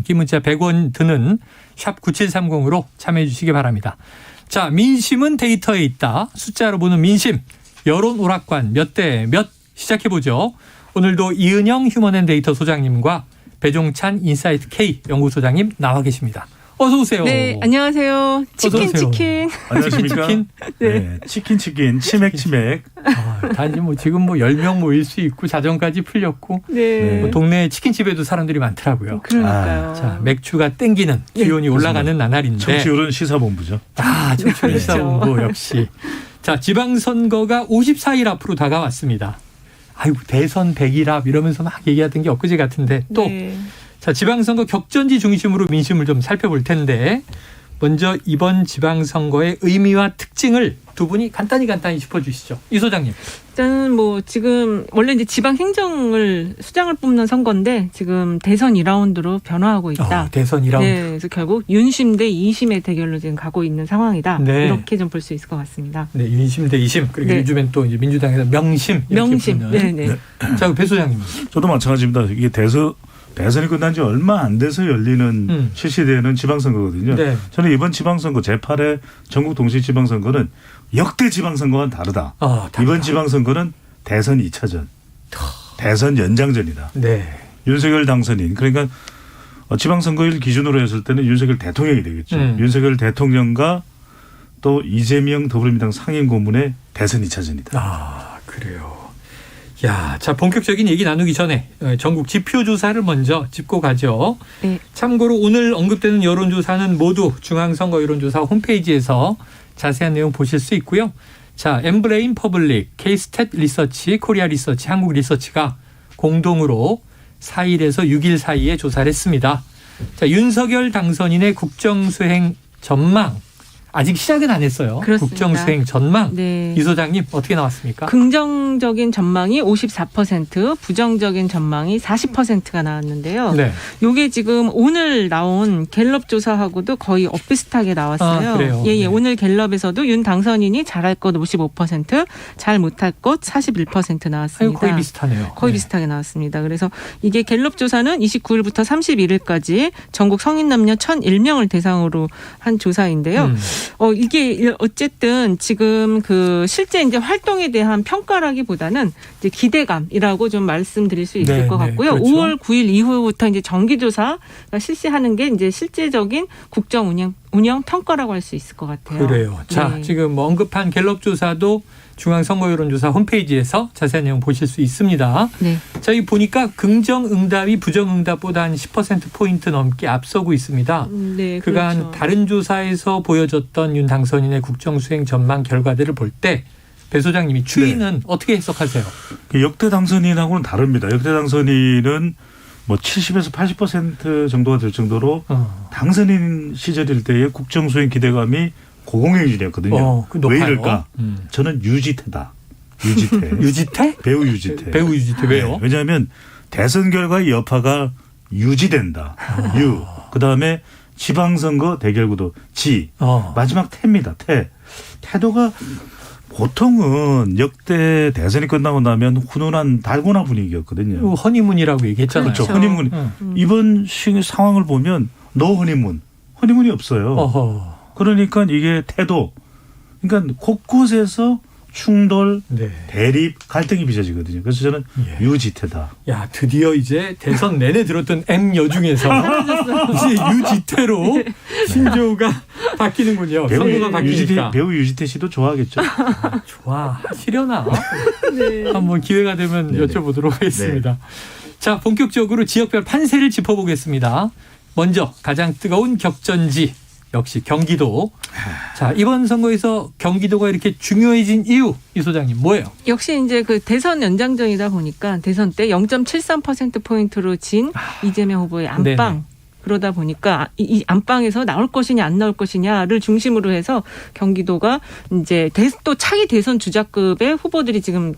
긴 문자 100원 드는 샵 9730으로 참여해 주시기 바랍니다. 자, 민심은 데이터에 있다. 숫자로 보는 민심. 여론 오락관 몇 대 몇 시작해보죠. 오늘도 이은영 휴먼앤데이터 소장님과 배종찬 인사이트 K 연구소장님 나와 계십니다. 어서 오세요. 네, 안녕하세요. 치킨. 안녕하십니까? 네, 치킨 치맥. 단지 지금 10명 모일 수 있고 자정까지 풀렸고 네. 동네 치킨집에도 사람들이 많더라고요. 그러니까요. 자, 맥주가 땡기는 기온이 올라가는 나날인데. 청취율은 시사본부죠. 청취율 시사본부 역시. 자, 지방선거가 54일 앞으로 다가왔습니다. 아이고, 대선 100일 앞 이러면서 막 얘기하던 게 엊그제 같은데 또. 네. 자, 지방선거 격전지 중심으로 민심을 좀 살펴볼 텐데 먼저 이번 지방선거의 의미와 특징을 두 분이 간단히 짚어주시죠. 이 소장님. 일단은 지금 원래 이제 지방 행정을 수장을 뽑는 선거인데 지금 대선 2라운드로 변화하고 있다. 대선 2라운드. 네, 그래서 결국 윤심 대 2심의 대결로 지금 가고 있는 상황이다. 네. 이렇게 좀 볼 수 있을 것 같습니다. 네, 윤심 대 2심. 그리고 네. 요즘엔 또 이제 민주당에서 명심. 네네. 자, 배 소장님. 저도 마찬가지입니다. 이게 대선이 끝난 지 얼마 안 돼서 열리는 실시되는 지방선거거든요. 네. 저는 이번 지방선거 제8회 전국 동시 지방선거는 역대 지방선거와는 다르다. 이번 지방선거는 대선 2차전, 대선 연장전이다. 네. 윤석열 당선인, 그러니까 지방선거일 기준으로 했을 때는 윤석열 대통령이 되겠죠. 윤석열 대통령과 또 이재명 더불어민주당 상임고문의 대선 2차전이다. 그래요. 야, 자, 본격적인 얘기 나누기 전에 전국 지표조사를 먼저 짚고 가죠. 네. 참고로 오늘 언급되는 여론조사는 모두 중앙선거 여론조사 홈페이지에서 자세한 내용 보실 수 있고요. 자, 엠브레인 퍼블릭, K-스탯 리서치, 코리아 리서치, 한국 리서치가 공동으로 4일에서 6일 사이에 조사를 했습니다. 자, 윤석열 당선인의 국정수행 전망. 아직 시작은 안 했어요. 그렇습니다. 국정수행 전망. 네. 이 소장님 어떻게 나왔습니까? 긍정적인 전망이 54%, 부정적인 전망이 40%가 나왔는데요. 네. 요게 지금 오늘 나온 갤럽 조사하고도 거의 엇비슷하게 나왔어요. 그래요? 예, 네. 오늘 갤럽에서도 윤 당선인이 잘할 것 55%, 잘 못할 것 41% 나왔습니다. 거의 비슷하네요. 거의 비슷하게 나왔습니다. 그래서 이게 갤럽 조사는 29일부터 31일까지 전국 성인 남녀 1,001명을 대상으로 한 조사인데요. 이게 어쨌든 지금 실제 이제 활동에 대한 평가라기보다는 이제 기대감이라고 좀 말씀드릴 수 있을 것 같고요. 그렇죠. 5월 9일 이후부터 이제 정기조사가 실시하는 게 이제 실제적인 국정 운영 평가라고 할 수 있을 것 같아요. 그래요. 자, 네. 지금 언급한 갤럽 조사도 중앙선거여론조사 홈페이지에서 자세한 내용 보실 수 있습니다. 네. 자, 이 보니까 긍정응답이 부정응답보다 한 10%포인트 넘게 앞서고 있습니다. 네, 그간 그렇죠. 다른 조사에서 보여줬던 윤 당선인의 국정수행 전망 결과들을 볼 때 배 소장님이 추이는 어떻게 해석하세요? 역대 당선인하고는 다릅니다. 역대 당선인은 70에서 80% 정도가 될 정도로 당선인 시절일 때의 국정수행 기대감이 고공행진이었거든요. 왜 이럴까? 저는 유지태다. 유지태. 유지태? 배우 유지태. 배우 유지태. 왜요? 네, 왜냐하면 대선 결과의 여파가 유지된다. 그다음에 지방선거 대결구도 마지막 태입니다. 태도가 보통은 역대 대선이 끝나고 나면 훈훈한 달고나 분위기였거든요. 허니문이라고 얘기했잖아요. 그렇죠. 허니문. 이번 상황을 보면 노 허니문이 없어요. 그러니까 이게 태도. 그러니까 곳곳에서 충돌, 대립, 갈등이 빚어지거든요. 그래서 저는 유지태다. 야, 드디어 이제 대선 내내 들었던 M여 중에서 이제 유지태로 신조가 바뀌는군요. 선거가 바뀌니까. 배우 유지태 씨도 좋아하겠죠. 좋아하시려나? 한번 기회가 되면 여쭤보도록 하겠습니다. 자, 본격적으로 지역별 판세를 짚어보겠습니다. 먼저 가장 뜨거운 격전지. 역시 경기도. 자, 이번 선거에서 경기도가 이렇게 중요해진 이유, 이 소장님 뭐예요? 역시 이제 대선 연장전이다 보니까 대선 때 0.73%포인트로 진 이재명 후보의 안방. 네네. 그러다 보니까 이 안방에서 나올 것이냐 안 나올 것이냐를 중심으로 해서 경기도가 이제 또 차기 대선 주자급의 후보들이 지금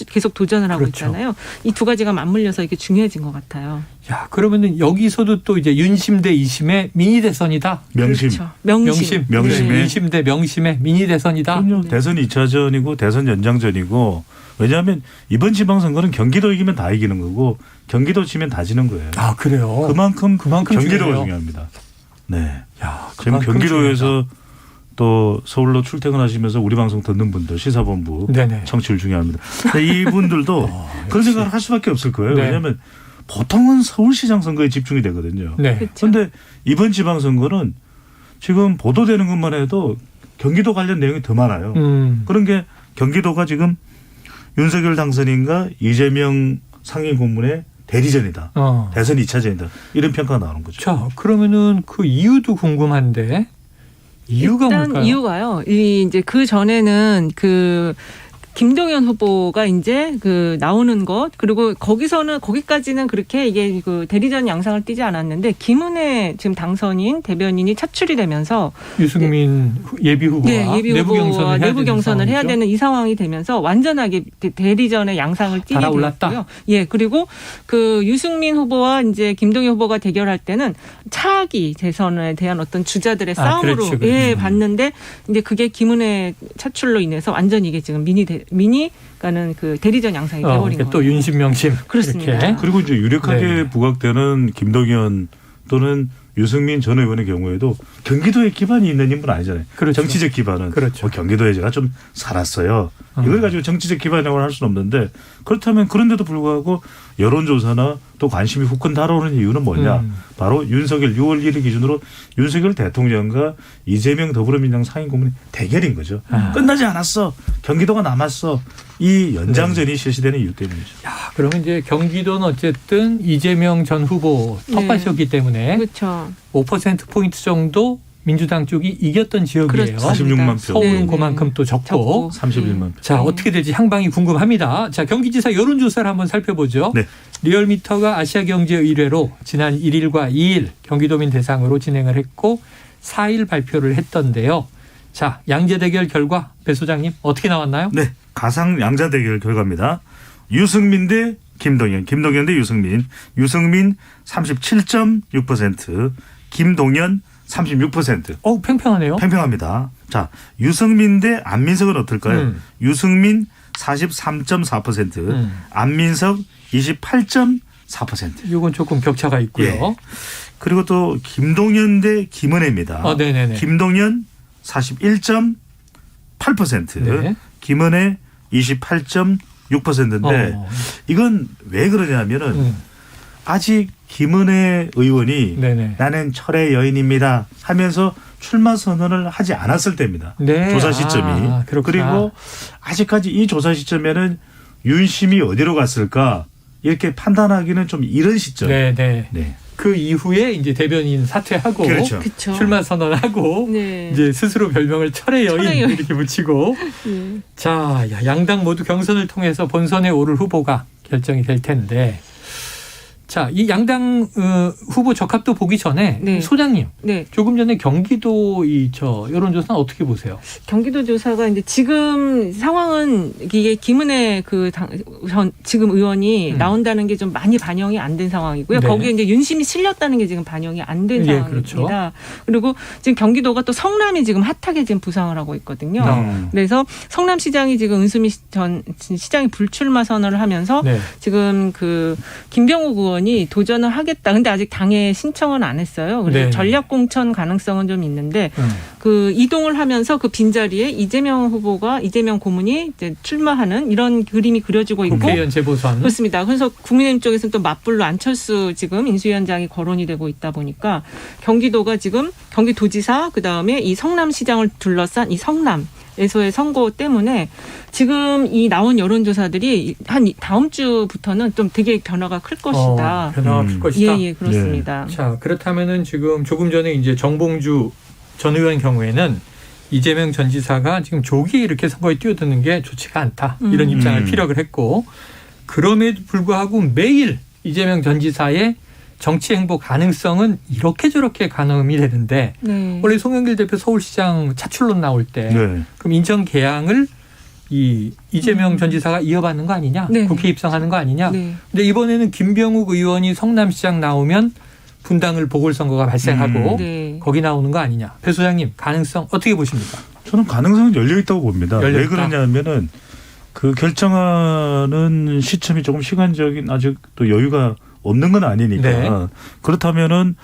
계속 도전을 하고 있잖아요. 이 두 가지가 맞물려서 이게 중요해진 것 같아요. 야, 그러면은 여기서도 또 이제 윤심 대 이심의 미니 대선이다. 명심. 그렇죠. 명심. 명심의. 네. 윤심 대 명심의 미니 대선이다. 그럼요. 네. 대선 2차전이고 대선 연장전이고 왜냐하면 이번 지방선거는 경기도 이기면 다 이기는 거고 경기도 지면 다 지는 거예요. 아, 그래요. 그만큼 그만큼 경기도가 중요해요. 중요합니다. 네. 야, 지금 그만큼 경기도에서 중요하다. 또 서울로 출퇴근하시면서 우리 방송 듣는 분들 시사본부 네네. 청취율 중요합니다. 이분들도 그런 역시. 생각을 할 수밖에 없을 거예요. 네. 왜냐하면 보통은 서울시장 선거에 집중이 되거든요. 네. 그렇죠. 그런데 이번 지방선거는 지금 보도되는 것만 해도 경기도 관련 내용이 더 많아요. 그런 게 경기도가 지금 윤석열 당선인과 이재명 상임 고문의 대리전이다. 대선 2차전이다. 이런 평가가 나오는 거죠. 자, 그러면은 그 이유도 궁금한데 이유가 일단 뭘까요? 이유가요. 이제 그 전에는 그 김동연 후보가 이제 그 나오는 것 그리고 거기까지는 그렇게 이게 그 대리전 양상을 띠지 않았는데 김은혜 지금 당선인 대변인이 차출이 되면서 유승민 예비 후보와 예비 내부 후보와 내부 경선을 해야 상황이죠? 되는 이 상황이 되면서 완전하게 대리전의 양상을 띠게 달아올랐다. 되었고요. 예, 그리고 그 유승민 후보와 이제 김동연 후보가 대결할 때는 차기 대선에 대한 어떤 주자들의 싸움으로 그렇죠, 그렇죠. 예, 봤는데 이제 그게 김은혜 차출로 인해서 완전히 이게 지금 미니가는 그 대리전 양상이 되어버린 거예요. 또 윤심 명심 그렇습니다. 이렇게. 그리고 이제 유력하게 네. 부각되는 김동연 또는 유승민 전 의원의 경우에도 경기도에 기반이 있는 인물은 아니잖아요. 그렇죠. 정치적 기반은 그렇죠. 경기도에 제가 좀 살았어요. 이걸 가지고 정치적 기반이라고 할 수는 없는데 그렇다면 그런데도 불구하고 여론조사나 또 관심이 후끈 달아오는 이유는 뭐냐. 바로 윤석열 6월 1일 기준으로 윤석열 대통령과 이재명 더불어민주당 상임고문의 대결인 거죠. 끝나지 않았어. 경기도가 남았어. 이 연장전이 실시되는 이유 때문이죠. 야, 그러면 이제 경기도는 어쨌든 이재명 전 후보 텃밭이었기 때문에 그렇죠. 5%포인트 정도 민주당 쪽이 이겼던 지역이에요. 그렇죠. 46만 표. 서울은 네, 그만큼 또 적고. 31만 표. 자, 어떻게 될지 향방이 궁금합니다. 자, 경기지사 여론조사를 한번 살펴보죠. 네. 리얼미터가 아시아경제의뢰로 지난 1일과 2일 경기도민 대상으로 진행을 했고 4일 발표를 했던데요. 자, 양재 대결 결과 배 소장님 어떻게 나왔나요? 네. 가상 양자 대결 결과입니다. 유승민 대 김동연, 김동연 대 유승민. 유승민 37.6%, 김동연 36%. 팽팽하네요. 팽팽합니다. 자, 유승민 대 안민석은 어떨까요? 유승민 43.4%, 안민석 28.4%. 이건 조금 격차가 있고요. 예. 그리고 또 김동연 대 김은혜입니다. 네네네. 김동연 41.8%, 네. 김은혜 28.6%인데 이건 왜 그러냐면은 아직 김은혜 의원이 네네. 나는 철의 여인입니다 하면서 출마 선언을 하지 않았을 때입니다. 네. 조사 시점이. 그렇구나. 그리고 아직까지 이 조사 시점에는 윤심이 어디로 갔을까 이렇게 판단하기는 좀 이른 시점. 네네. 네. 그 이후에 이제 대변인 사퇴하고 그렇죠. 그렇죠. 출마 선언하고 네. 이제 스스로 별명을 철의 여인 철의 여인. 이렇게 붙이고 예. 자, 양당 모두 경선을 통해서 본선에 오를 후보가 결정이 될 텐데 자, 이 양당 후보 적합도 보기 전에 네. 소장님 네. 조금 전에 경기도 여론조사는 어떻게 보세요? 경기도 조사가 이제 지금 상황은 이게 김은혜 지금 의원이 나온다는 게 좀 많이 반영이 안 된 상황이고요. 네. 거기에 이제 윤심이 실렸다는 게 지금 반영이 안 된 예, 상황입니다. 그렇죠. 그리고 지금 경기도가 또 성남이 지금 핫하게 지금 부상을 하고 있거든요. 그래서 성남시장이 지금 은수미 전 시장이 불출마 선언을 하면서 네. 지금 그 김병욱 의원이 도전을 하겠다. 근데 아직 당에 신청은 안 했어요. 그래서 네. 전략 공천 가능성은 좀 있는데 그 이동을 하면서 그 빈자리에 이재명 고문이 이제 출마하는 이런 그림이 그려지고 있고 국회의원 재보선. 그렇습니다. 그래서 국민의힘 쪽에서는 또 맞불로 안철수 지금 인수위원장이 거론이 되고 있다 보니까 경기도가 지금 경기도지사 그다음에 이 성남시장을 둘러싼 이 성남에서의 선거 때문에 지금 이 나온 여론조사들이 한 다음 주부터는 좀 되게 변화가 클 것이다. 변화가 클 것이다. 예, 그렇습니다. 자, 그렇다면은 지금 조금 전에 이제 정봉주 전 의원 경우에는 이재명 전 지사가 지금 조기에 이렇게 선거에 뛰어드는 게 좋지가 않다. 이런 입장을 피력을 했고 그럼에도 불구하고 매일 이재명 전 지사의 정치 행보 가능성은 이렇게 저렇게 가늠이 되는데 네. 원래 송영길 대표 서울시장 차출로 나올 때 네. 그럼 인천 계양을 이 이재명 전 지사가 이어받는 거 아니냐, 네. 국회 입성하는 거 아니냐. 네. 근데 이번에는 김병욱 의원이 성남시장 나오면 분당을 보궐선거가 발생하고 네. 거기 나오는 거 아니냐. 배 소장님 가능성 어떻게 보십니까? 저는 가능성은 열려 있다고 봅니다. 열려 왜 있다? 그러냐면은 그 결정하는 시점이 조금 시간적인 아직 또 여유가 없는 건 아니니까. 네. 그렇다면은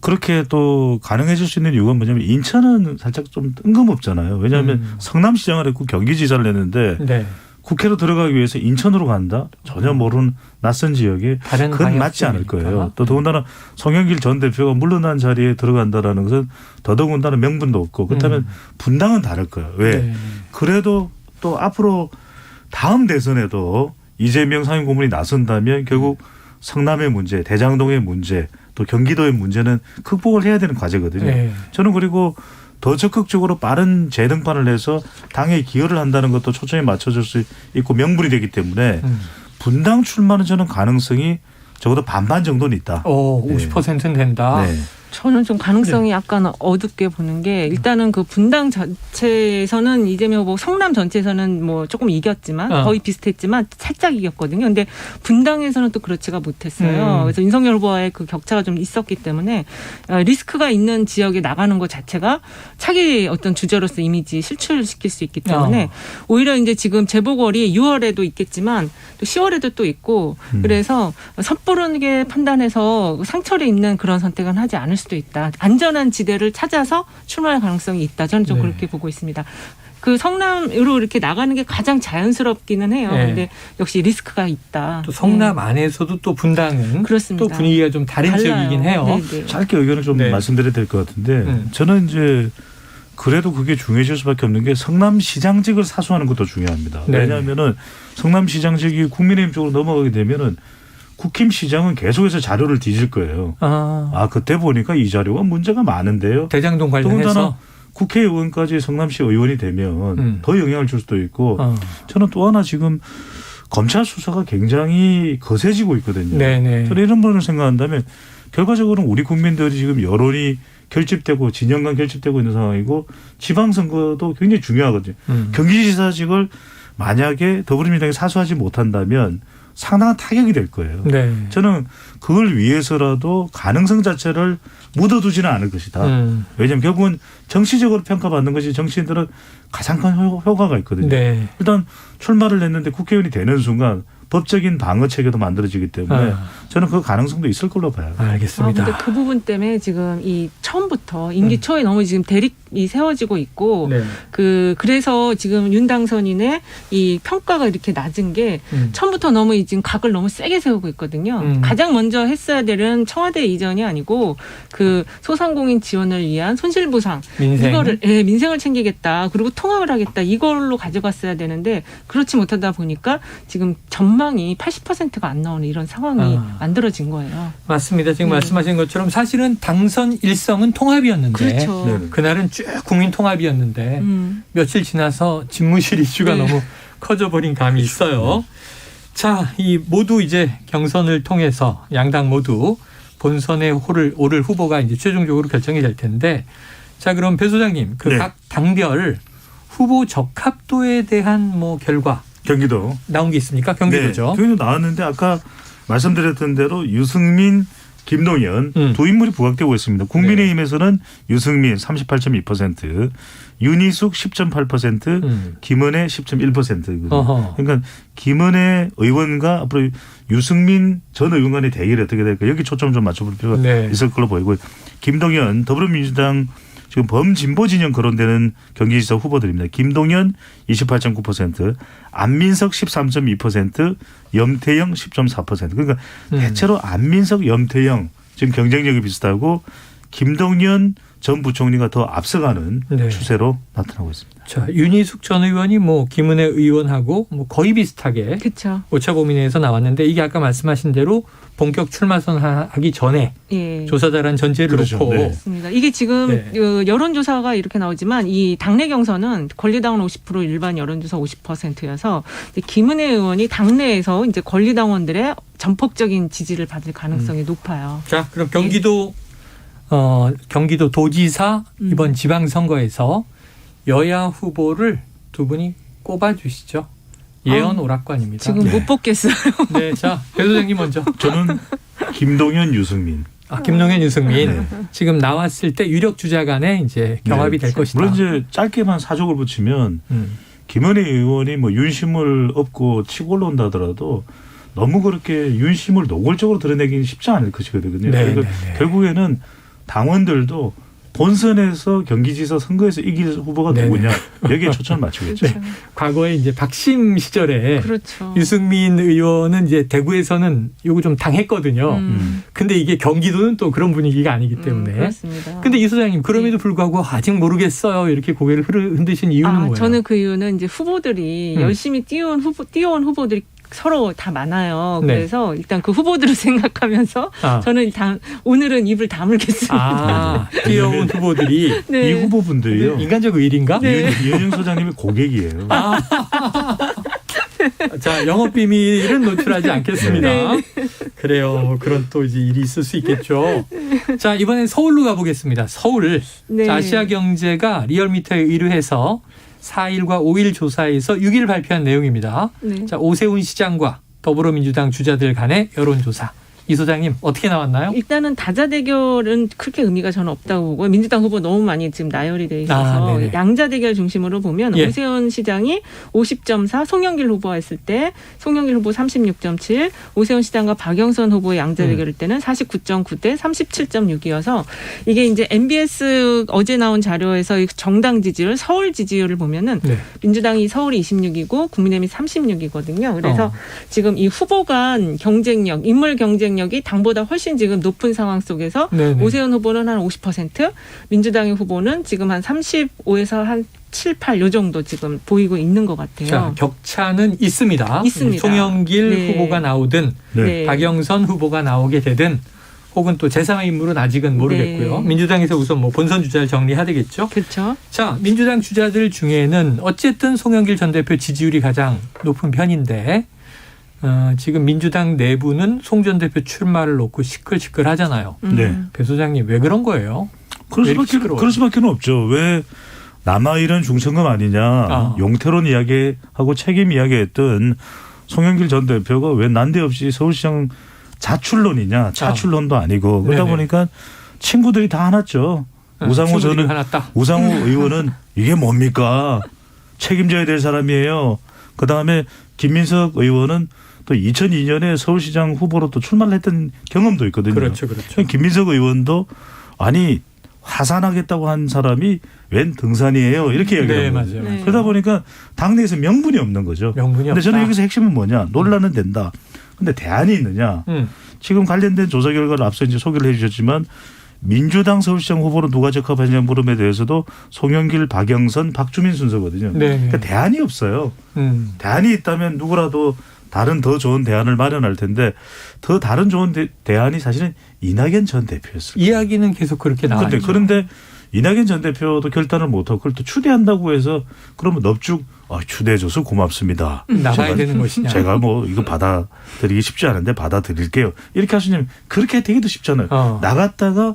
그렇게 또 가능해질 수 있는 이유가 뭐냐면 인천은 살짝 좀 뜬금없잖아요. 왜냐하면 성남시장을 했고 경기지사를 했는데 네. 국회로 들어가기 위해서 인천으로 간다? 전혀 모르는 낯선 지역에 다른 그건 맞지 않을 방향성이니까. 거예요. 또 더군다나 송영길 전 대표가 물러난 자리에 들어간다라는 것은 더더군다나 명분도 없고 그렇다면 분당은 다를 거예요. 왜? 네. 그래도 또 앞으로 다음 대선에도 이재명 상임고문이 나선다면 결국 성남의 문제, 대장동의 문제, 또 경기도의 문제는 극복을 해야 되는 과제거든요. 네. 저는 그리고 더 적극적으로 빠른 재등판을 해서 당에 기여를 한다는 것도 초점이 맞춰줄 수 있고 명분이 되기 때문에 분당 출마는 저는 가능성이 적어도 반반 정도는 있다. 50%는 된다. 네. 저는 좀 가능성이 약간 어둡게 보는 게 일단은 그 분당 자체에서는 이재명 후보 성남 전체에서는 뭐 조금 이겼지만 거의 비슷했지만 살짝 이겼거든요. 근데 분당에서는 또 그렇지가 못했어요. 그래서 윤석열 후보와의 그 격차가 좀 있었기 때문에 리스크가 있는 지역에 나가는 것 자체가 차기 어떤 주자로서 이미지 실추시킬 수 있기 때문에 오히려 이제 지금 재보궐이 6월에도 있겠지만 또 10월에도 또 있고 그래서 섣부르게 판단해서 상처를 입는 그런 선택은 하지 않을 수도 있다. 안전한 지대를 찾아서 출마할 가능성이 있다. 저는 좀 네. 그렇게 보고 있습니다. 그 성남으로 이렇게 나가는 게 가장 자연스럽기는 해요. 네. 근데 역시 리스크가 있다. 또 성남 안에서도 또 분당은 그렇습니다. 또 분위기가 좀 다른 달라요. 지역이긴 해요. 네, 네. 짧게 의견을 좀 네. 말씀드려야 될 것 같은데 저는 이제 그래도 그게 중요해질 수밖에 없는 게 성남시장직을 사수하는 것도 중요합니다. 네. 왜냐하면은 성남시장직이 국민의힘 쪽으로 넘어가게 되면은 국힘시장은 계속해서 자료를 뒤질 거예요. 그때 보니까 이 자료가 문제가 많은데요. 대장동 더군다나 관련해서 국회의원까지 성남시 의원이 되면 더 영향을 줄 수도 있고 저는 또 하나 지금 검찰 수사가 굉장히 거세지고 있거든요. 네네. 저는 이런 부분을 생각한다면 결과적으로는 우리 국민들이 지금 여론이 결집되고 진영 간 결집되고 있는 상황이고 지방선거도 굉장히 중요하거든요. 경기지사직을 만약에 더불어민주당이 사수하지 못한다면 상당한 타격이 될 거예요. 네. 저는 그걸 위해서라도 가능성 자체를 묻어두지는 않을 것이다. 왜냐하면 결국은 정치적으로 평가받는 것이 정치인들은 가장 큰 효과가 있거든요. 네. 일단 출마를 했는데 국회의원이 되는 순간 법적인 방어 체계도 만들어지기 때문에 저는 그 가능성도 있을 걸로 봐요. 알겠습니다. 근데 그 부분 때문에 지금 이 처음부터 임기 초에 너무 지금 대립이 세워지고 있고 네. 그래서 지금 윤 당선인의 이 평가가 이렇게 낮은 게 처음부터 너무 지금 각을 너무 세게 세우고 있거든요. 가장 먼저 했어야 되는 청와대 이전이 아니고 그 소상공인 지원을 위한 손실보상 민생. 이거를 민생을 챙기겠다 그리고 통합을 하겠다 이걸로 가져갔어야 되는데 그렇지 못하다 보니까 지금 전망이 80%가 안 나오는 이런 상황이 만들어진 거예요. 맞습니다. 지금 말씀하신 것처럼 사실은 당선 일성은 통합이었는데 그렇죠. 네. 그날은 쭉 국민 통합이었는데 며칠 지나서 집무실 이슈가 네. 너무 커져버린 감이 있어요. 자, 이 모두 이제 경선을 통해서 양당 모두 본선에 오를 후보가 이제 최종적으로 결정이 될 텐데 자, 그럼 배 소장님 그 네. 각 당별 후보 적합도에 대한 뭐 결과 경기도. 나온 게 있습니까? 경기도죠. 네, 경기도 나왔는데 아까 말씀드렸던 대로 유승민, 김동연 두 인물이 부각되고 있습니다. 국민의힘에서는 유승민 38.2%, 윤희숙 10.8%, 김은혜 10.1%거든요. 그러니까 김은혜 의원과 앞으로 유승민 전 의원 간의 대결이 어떻게 될까 여기 초점 좀 맞춰볼 필요가 네. 있을 걸로 보이고 김동연 더불어민주당 지금 범진보 진영 거론되는 경기지사 후보들입니다. 김동연 28.9%, 안민석 13.2%, 염태영 10.4%. 그러니까 대체로 안민석, 염태영 지금 경쟁력이 비슷하고 김동연 전 부총리가 더 앞서가는 네. 추세로 나타나고 있습니다. 자, 윤희숙 전 의원이 뭐 김은혜 의원하고 뭐 거의 비슷하게 그렇죠. 오차범위내에서 나왔는데 이게 아까 말씀하신 대로 본격 출마선 하기 전에 예. 조사자란 전제를 그렇죠. 놓고 네. 맞습니다. 이게 지금 네. 그 여론조사가 이렇게 나오지만 이 당내 경선은 권리당원 50% 일반 여론조사 50%여서 김은혜 의원이 당내에서 이제 권리당원들의 전폭적인 지지를 받을 가능성이 높아요. 자, 그럼 경기도 경기도 도지사 이번 지방선거에서 여야 후보를 두 분이 꼽아주시죠. 예언 오락관입니다. 지금 네. 못 뽑겠어요. 네, 자, 배 소장님 먼저. 저는 김동연, 유승민. 김동연, 유승민. 네. 지금 나왔을 때 유력 주자 간에 이제 경합이 될 것이다. 물론 이제 짧게만 사족을 붙이면 김은혜 의원이 뭐 윤심을 업고 치고 올라온다 하더라도 너무 그렇게 윤심을 노골적으로 드러내기는 쉽지 않을 것이거든요. 네, 그러니까 네, 네. 결국에는 당원들도 본선에서 경기지사 선거에서 이길 후보가 네, 누구냐 여기에 초점을 맞추겠죠. 그렇죠. 과거에 이제 박심 시절에 그렇죠. 유승민 의원은 이제 대구에서는 요거 좀 당했거든요. 근데 이게 경기도는 또 그런 분위기가 아니기 때문에. 그렇습니다. 근데 이 소장님 그럼에도 불구하고 아직 모르겠어요. 이렇게 고개를 흔드신 이유는 뭐예요? 저는 그 이유는 이제 후보들이 열심히 뛰어온 후보들이 서로 다 많아요. 네. 그래서 일단 그 후보들을 생각하면서 저는 오늘은 입을 다물겠습니다. 뛰어온 후보들이 네. 이 후보분들이요. 인간적 의리인가? 이현영 소장님의 고객이에요. 자, 영업 비밀은 노출하지 않겠습니다. 네. 그래요. 뭐 그런 또 이제 일이 있을 수 있겠죠. 자, 이번엔 서울로 가보겠습니다. 서울. 네. 자, 아시아경제가 리얼미터에 의뢰해서 4일과 5일 조사에서 6일 발표한 내용입니다. 네. 자, 오세훈 시장과 더불어민주당 주자들 간의 여론조사. 이 소장님 어떻게 나왔나요? 일단은 다자 대결은 크게 의미가 저는 없다고 보고 민주당 후보 너무 많이 지금 나열이 돼 있어서 네네. 양자 대결 중심으로 보면 예. 오세훈 시장이 50.4, 송영길 후보가 했을 때 송영길 후보 36.7, 오세훈 시장과 박영선 후보의 양자 대결일 때는 49.9대 37.6이어서 이게 이제 MBS 어제 나온 자료에서 정당 지지율, 서울 지지율을 보면은 네. 민주당이 서울이 26이고 국민의힘이 36이거든요. 그래서 지금 이 후보 간 경쟁력, 인물 경쟁력이 당보다 훨씬 지금 높은 상황 속에서 네네. 오세훈 후보는 한 50%, 민주당의 후보는 지금 한 35에서 한 7, 8 요 정도 지금 보이고 있는 것 같아요. 자, 격차는 있습니다. 있습니다. 송영길 네. 후보가 나오든 네. 박영선 후보가 나오게 되든 혹은 또 제3의 인물은 아직은 모르겠고요. 네. 민주당에서 우선 뭐 본선 주자를 정리해야 되겠죠. 그렇죠. 자, 민주당 주자들 중에는 어쨌든 송영길 전 대표 지지율이 가장 높은 편인데 지금 민주당 내부는 송 전 대표 출마를 놓고 시끌시끌하잖아요. 네. 배 소장님 왜 그런 거예요? 그럴 수밖에 없죠. 왜 남아일은 중천금 아니냐. 용태론 이야기하고 책임 이야기했던 송영길 전 대표가 왜 난데없이 서울시장 자출론이냐. 차출론도 아니고. 그러다 네네. 보니까 친구들이 다 화났죠. 우상호 저는 우상호 의원은 이게 뭡니까? 책임져야 될 사람이에요. 그다음에 김민석 의원은 또 2002년에 서울시장 후보로 또 출마를 했던 경험도 있거든요. 그렇죠. 그렇죠. 김민석 의원도 아니 화산하겠다고 한 사람이 웬 등산이에요. 이렇게 네, 얘기해요. 맞아요. 네. 그러다 보니까 당내에서 명분이 없는 거죠. 명분이 근데 없다. 저는 여기서 핵심은 뭐냐. 논란은 된다. 근데 대안이 있느냐. 지금 관련된 조사 결과를 앞서 이제 소개를 해 주셨지만 민주당 서울시장 후보로 누가 적합하냐 물음에 대해서도 송영길, 박영선, 박주민 순서거든요. 네. 그러니까 대안이 없어요. 대안이 있다면 누구라도 다른 더 좋은 대안을 마련할 텐데 더 다른 좋은 대안이 사실은 이낙연 전 대표였어요. 이야기는 계속 그렇게 나와요. 그런데 이낙연 전 대표도 결단을 못하고 그걸 또 추대한다고 해서 그러면 넙죽 추대해줘서 고맙습니다. 나가야 되는 것이냐. 제가 뭐 이거 받아들이기 쉽지 않은데 받아들일게요. 이렇게 하시면 그렇게 되기도 쉽잖아요. 나갔다가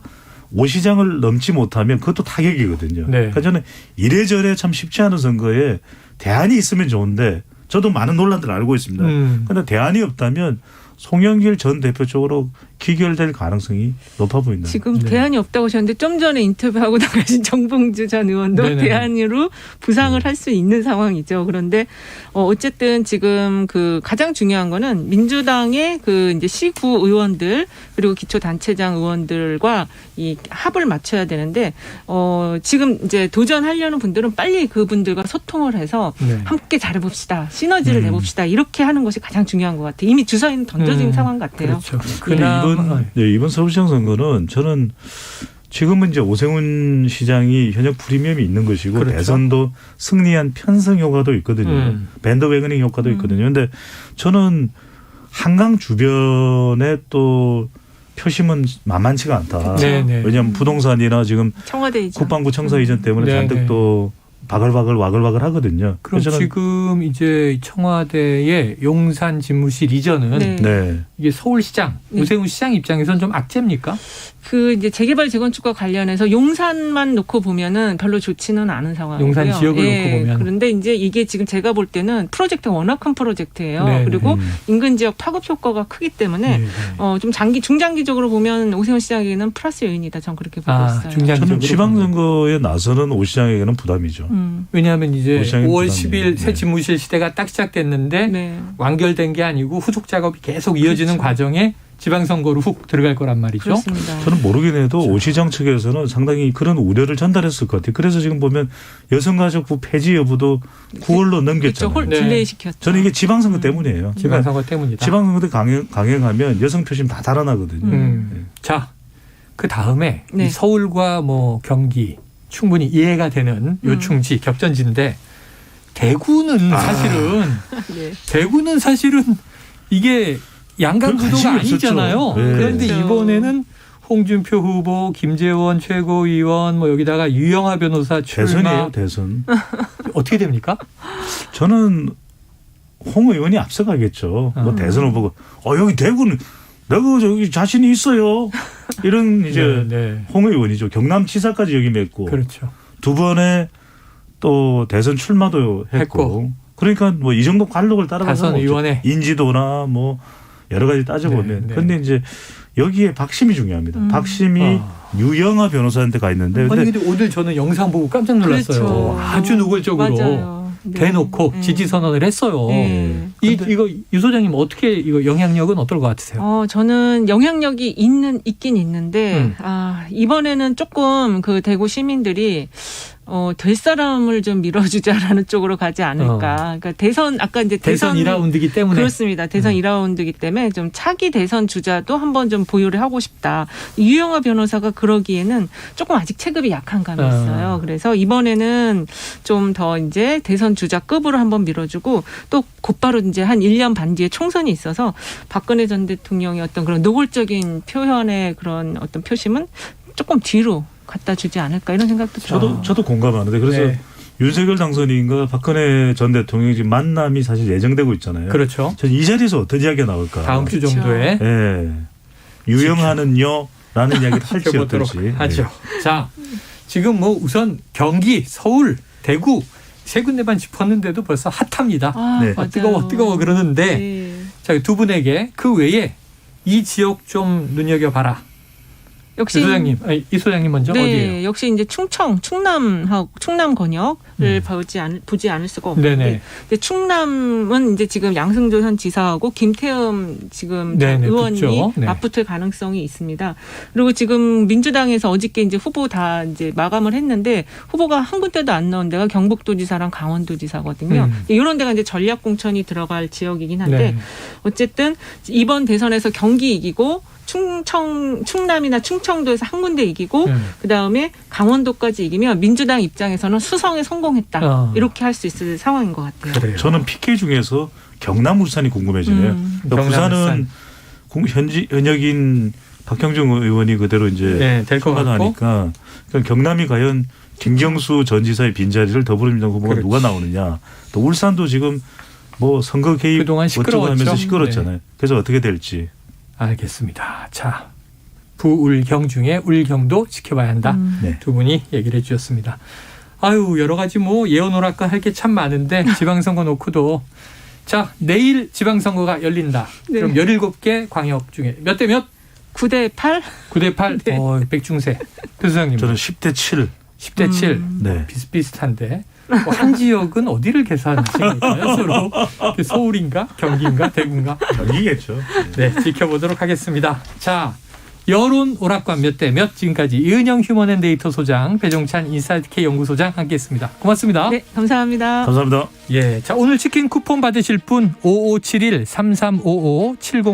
오 시장을 넘지 못하면 그것도 타격이거든요. 네. 그러니까 저는 이래저래 참 쉽지 않은 선거에 대안이 있으면 좋은데 저도 많은 논란들을 알고 있습니다. 그런데 대안이 없다면 송영길 전 대표 쪽으로 귀결될 가능성이 높아 보인다. 지금 대안이 없다고 하셨는데 좀 전에 인터뷰하고 나가신 정봉주 전 의원도 네네. 대안으로 부상을 할 수 있는 상황이죠. 그런데 어쨌든 지금 그 가장 중요한 거는 민주당의 그 이제 시구 의원들 그리고 기초단체장 의원들과 이 합을 맞춰야 되는데 지금 이제 도전하려는 분들은 빨리 그분들과 소통을 해서 네. 함께 잘해봅시다. 시너지를 내봅시다. 이렇게 하는 것이 가장 중요한 것 같아요. 이미 주사위는 던져진 상황 같아요. 그렇죠. 이번 서울시장 선거는 저는 지금은 이제 오세훈 시장이 현역 프리미엄이 있는 것이고 그렇죠. 대선도 승리한 편성 효과도 있거든요. 밴드웨거닝 효과도 있거든요. 그런데 저는 한강 주변에 또 표심은 만만치가 않다. 네네. 왜냐하면 부동산이나 지금 청와대 이전. 국방부 청사 이전 때문에 네네. 잔뜩 또 바글바글 와글와글 하거든요. 그럼 그래서 저는 지금 이제 청와대의 용산 집무실 이전은 네. 네. 이게 서울시장, 네. 오세훈 시장 입장에서는 좀 악재입니까? 그 이제 재개발 재건축과 관련해서 용산만 놓고 보면은 별로 좋지는 않은 상황이고요. 용산 지역을 예, 놓고 보면. 그런데 이제 이게 지금 제가 볼 때는 프로젝트가 워낙 큰 프로젝트예요. 네, 그리고 인근 지역 파급 효과가 크기 때문에 네. 좀 중장기적으로 보면 오세훈 시장에게는 플러스 요인이다. 전 그렇게 보고 있어요. 중장기적으로 저는 지방선거에 나서는 오 시장에게는 부담이죠. 왜냐하면 이제 오시장이 5월 부담이에요. 10일 새 집무실 시대가 딱 시작됐는데 네. 완결된 게 아니고 후속 작업이 계속 이어지는 그렇죠. 과정에 지방선거로 훅 들어갈 거란 말이죠. 그렇습니다. 저는 모르긴 해도 오 시장 측에서는 상당히 그런 우려를 전달했을 것 같아요. 그래서 지금 보면 여성가족부 폐지 여부도 9월로 넘겼잖아요. 그렇죠. 네. 딜레이 시켰죠. 저는 이게 지방선거 때문이에요. 지방선거 때문이다. 지방선거 때 강행하면 여성 표심 다 달아나거든요. 자, 그 다음에 네. 서울과 뭐 경기 충분히 이해가 되는 요충지 격전지인데 대구는 사실은 이게 양강 별 구도가 관심이 아니잖아요. 없었죠. 네. 그런데 그렇죠. 이번에는 홍준표 후보, 김재원 최고위원, 뭐 여기다가 유영하 변호사 출마 대선이에요, 대선. 어떻게 됩니까? 저는 홍 의원이 앞서가겠죠. 뭐 대선 후보가 여기 대구는 내가 저기 자신이 있어요. 이런 이제 네. 홍 의원이죠. 경남지사까지 역임했고 그렇죠. 두 번에 또 대선 출마도 했고. 그러니까 뭐 이 정도 관록을 따라가서 다선 의원에 인지도나 뭐 여러 가지 따져보면. 네. 그런데 이제 여기에 박심이 중요합니다. 박심이 유영하 변호사한테 가 있는데 아니 근데 오늘 저는 영상 보고 깜짝 놀랐어요. 그렇죠. 아주 노골적으로 맞아요. 네. 대놓고 네. 지지 선언을 했어요. 네. 이거 유 소장님 어떻게 이거 영향력은 어떨 것 같으세요? 저는 영향력이 있긴 있는데 이번에는 조금 그 대구 시민들이 될 사람을 좀 밀어주자라는 쪽으로 가지 않을까. 그러니까 대선 아까 이제 대선 2라운드이기 때문에 그렇습니다. 대선 2라운드이기 때문에 좀 차기 대선 주자도 한번 좀 보유를 하고 싶다. 유영하 변호사가 그러기에는 조금 아직 체급이 약한 감이 있어요. 그래서 이번에는 좀 더 이제 대선 주자급으로 한번 밀어주고 또 곧바로 이제 한 1년 반 뒤에 총선이 있어서 박근혜 전 대통령의 어떤 그런 노골적인 표현의 그런 어떤 표심은 조금 뒤로 갖다 주지 않을까 이런 생각도 들어요. 저도 공감하는데 그래서 네. 윤석열 당선인과 박근혜 전 대통령이 지금 만남이 사실 예정되고 있잖아요. 그렇죠. 전 이 자리에서 어떤 이야기가 나올까? 다음 주 그렇죠. 정도에 유영하는요? 라는 이야기를 할지 지켜보도록 어떨지. 하죠. 자, 지금 뭐 우선 경기, 서울, 대구 세 군데만 짚었는데도 벌써 핫합니다. 네. 맞아요. 뜨거워 그러는데 네. 자, 두 분에게 그 외에 이 지역 좀 눈여겨봐라. 역시 이 소장님, 이 소장님 먼저 네, 어디예요? 역시 이제 충남 권역을 보지 않을 수가 없는데, 네네. 근데 충남은 이제 지금 양승조 현 지사하고 김태흠 지금 네네, 의원이 붙죠. 네. 맞붙을 가능성이 있습니다. 그리고 지금 민주당에서 어저께 이제 후보 다 이제 마감을 했는데 후보가 한 군데도 안 나온 데가 경북도지사랑 강원도지사거든요. 이런 데가 이제 전략 공천이 들어갈 지역이긴 한데 네. 어쨌든 이번 대선에서 경기 이기고. 충남이나 충청도에서 한 군데 이기고 그다음에 강원도까지 이기면 민주당 입장에서는 수성에 성공했다. 이렇게 할 수 있을 상황인 것 같아요. 그래요. 저는 PK 중에서 경남 울산이 궁금해지네요. 그러니까 부산은 현역인 박형중 의원이 그대로 이제 될 것 같고 하니까 그러니까 경남이 과연 김경수 전 지사의 빈자리를 더불어민주당 후보가 그렇지. 누가 나오느냐. 또 울산도 지금 뭐 선거 개입 그동안 어쩌고 하면서 시끄러웠죠. 시끄럽잖아요. 그래서 어떻게 될지. 알겠습니다. 자, 부울경 중에 울경도 지켜봐야 한다. 네. 두 분이 얘기를 해주셨습니다. 아유, 여러 가지 뭐 예언 오락관 할 게 참 많은데 지방선거 놓고도 자, 내일 지방선거가 열린다. 네. 그럼 17개 광역 중에 몇 대 몇? 9대 8? 9대 8? 네. 백중세. 교수장님. 저는 10대 7. 10대 7. 네. 비슷비슷한데 뭐 한 지역은 어디를 계산하신 걸까요? 서로 서울인가 경기인가 대구인가? 경기겠죠. 네, 지켜보도록 하겠습니다. 자, 여론 오락관 몇 대 몇 지금까지 이은영 휴먼앤데이터 소장, 배종찬 인사이트K 연구소장 함께했습니다. 고맙습니다. 네, 감사합니다. 감사합니다. 예, 자 오늘 치킨 쿠폰 받으실 분 5571-3355-70